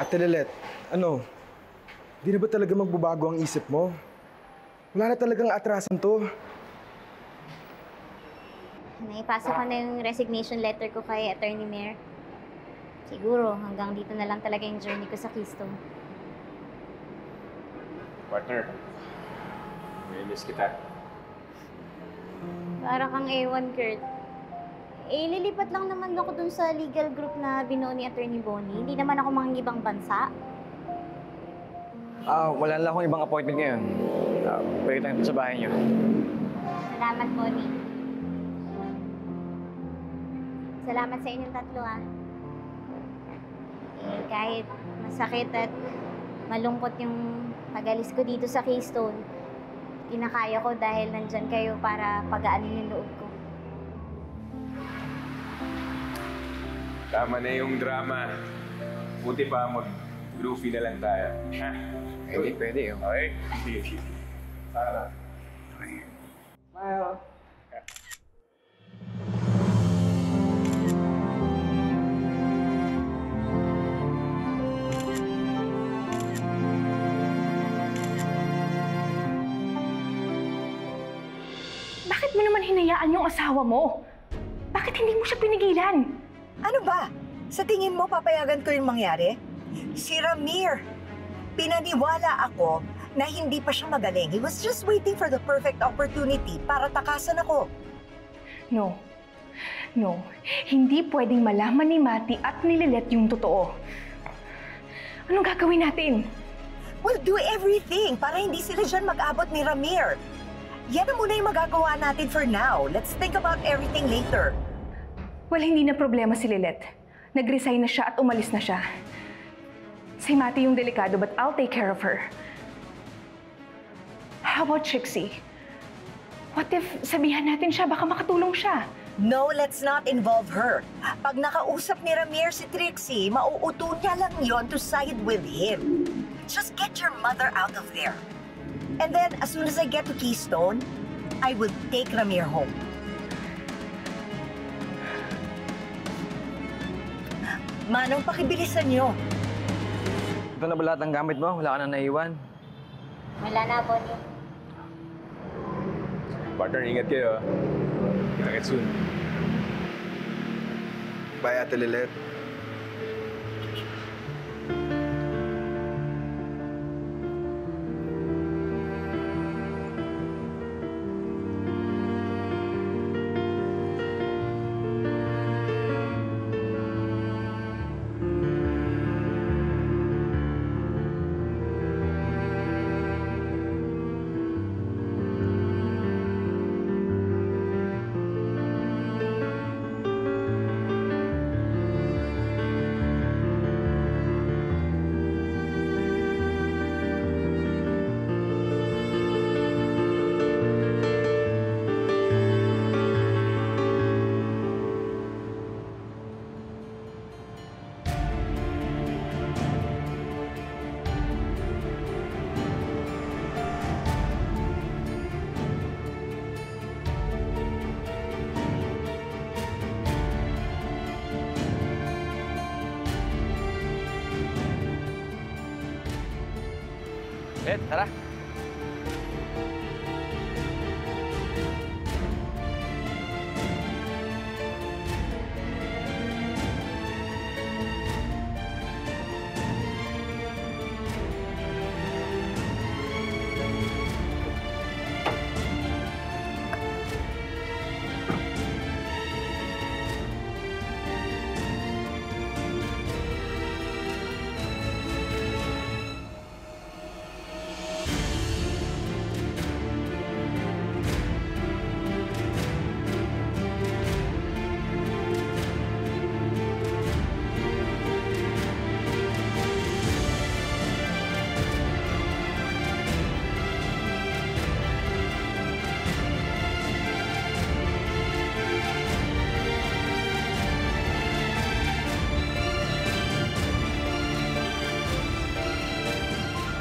Ate Lilet, ano? Di na ba talaga magbabago ang isip mo? Wala na talagang atrasan to. Naipasa ko na yung resignation letter ko kay Attorney Mayor. Siguro hanggang dito na lang talaga yung journey ko sa Keystone. Partner, may miss kita. Para kang ewan, Kurt. Lilipat lang naman ako dun sa legal group na binuo ni Attorney Bonnie. Hindi naman ako mangibang bansa. Wala lang akong ibang appointment ngayon. Pwede tayo sa bahay niyo. Salamat, Bonnie. Salamat sa inyong tatlo, kahit masakit at malungkot yung pag-alis ko dito sa Keystone, kinakaya ko dahil nandyan kayo para pagaanin yung loob ko. Tama na yung drama. Buti pa mag-groovy na lang tayo. Ha? Pwede. Okay? Sige. Tara. Smile. Bakit mo naman hinayaan yung asawa mo? Bakit hindi mo siya pinigilan? Ano ba? Sa tingin mo, papayagan ko yung mangyari? Si Ramir, pinaniwala ako na hindi pa siya magaling. He was just waiting for the perfect opportunity para takasan ako. No. Hindi pwedeng malaman ni Mati at ni Lilet yung totoo. Anong gagawin natin? We'll do everything para hindi sila dyan mag-abot ni Ramir. Yan na muna yung magagawa natin for now. Let's think about everything later. Well, hindi na problema si Lilet. Nag-resign na siya at umalis na siya. Si Mati yung delikado, but I'll take care of her. How about Trixie? What if sabihan natin siya, baka makatulong siya? No, let's not involve her. Pag nakausap ni Ramir si Trixie, mauuto niya lang yon to side with him. Just get your mother out of there. And then, as soon as I get to Keystone, I will take Ramir home. Manong, pakibilisan niyo. Ito na ba lahat ng gamit mo? Wala ka na naiwan? Wala na, Bonnie. Partner, ingat kayo. Kita soon. Bye, Ate Lilet. Tara.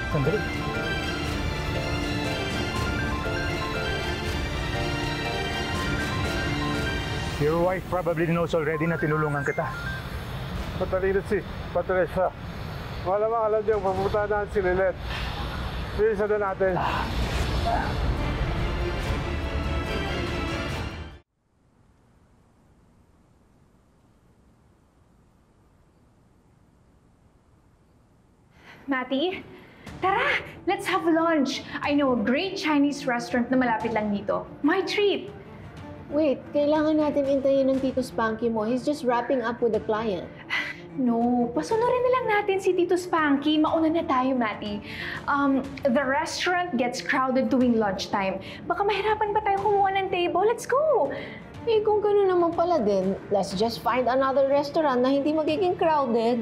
Sandali. Your wife probably knows already na tinulungan kita. Patalino si Patresa. Malamang alam niyo, papunta na si Lilet. Bilisan na natin. Matty, tara! Let's have lunch! I know a great Chinese restaurant na malapit lang dito. My treat! Wait, kailangan natin intayin ng Tito Spanky mo. He's just wrapping up with the client. No, pasunurin na lang natin si Tito Spanky. Mauna na tayo, Matty. The restaurant gets crowded tuwing lunchtime. Baka mahirapan pa tayo kumuha ng table. Let's go! Eh, kung gano'n naman pala din, let's just find another restaurant na hindi magiging crowded.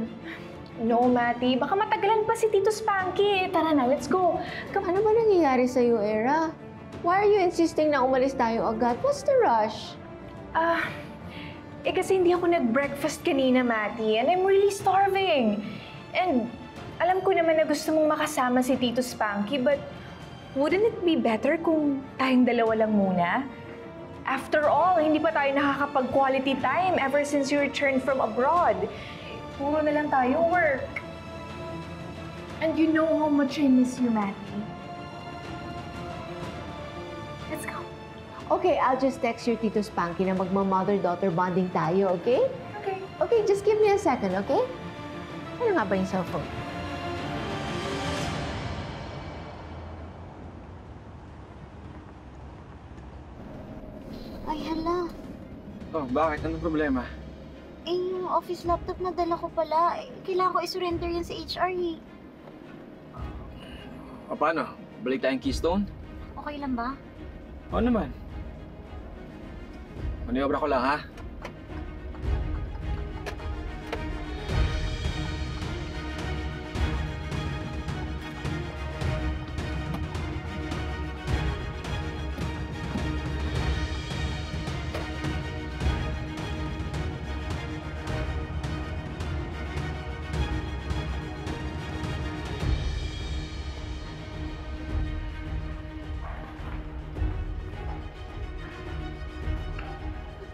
No, Matty. Baka matagalan pa si Tito Spanky. Tara na, let's go. Ano ba nangyayari sa'yo, Era? Why are you insisting na umalis tayo agad? What's the rush? Kasi hindi ako nag-breakfast kanina, Matty. And I'm really starving. And alam ko naman na gusto mong makasama si Tito Spanky, but wouldn't it be better kung tayong dalawa lang muna? After all, hindi pa tayo nakakapag-quality time ever since you returned from abroad. Puro na lang tayo work. And you know how much I miss you, Matty. Let's go. Okay, I'll just text your Tito Spanky na magma-mother-daughter bonding tayo, okay? Okay. Okay, just give me a second, okay? Ano nga ba yung cellphone? Ay, hala. Oh, bakit? Anong problema? Eh, yung office laptop na dala ko pala, kailangan ko i-surrender yan sa HR eh. O paano? Balik tayong Keystone? Okay lang ba? Oo naman. Maniobra ko lang, ha?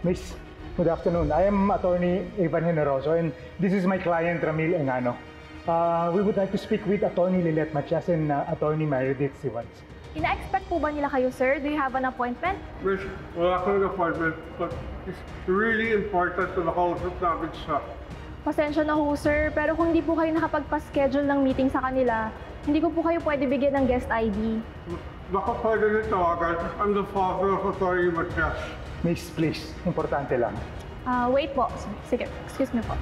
Miss, good afternoon. I am attorney Ivan Generoso and this is my client Ramil Engano. We would like to speak with attorney Lilet Matias and attorney Meredith Sivans. Ina-expect po ba nila kayo, sir? Do you have an appointment? Miss, wala ko ng appointment, but it's really important na makausap namin siya. Pasensya na ho, sir. Pero kung hindi po kayo nakapagpa-schedule ng meeting sa kanila, hindi ko po kayo pwede bigyan ng guest ID. Baka pwede rin tawagan. I'm the father of attorney Matias. Miss, please, importante lang. Wait po. Sige, excuse me po.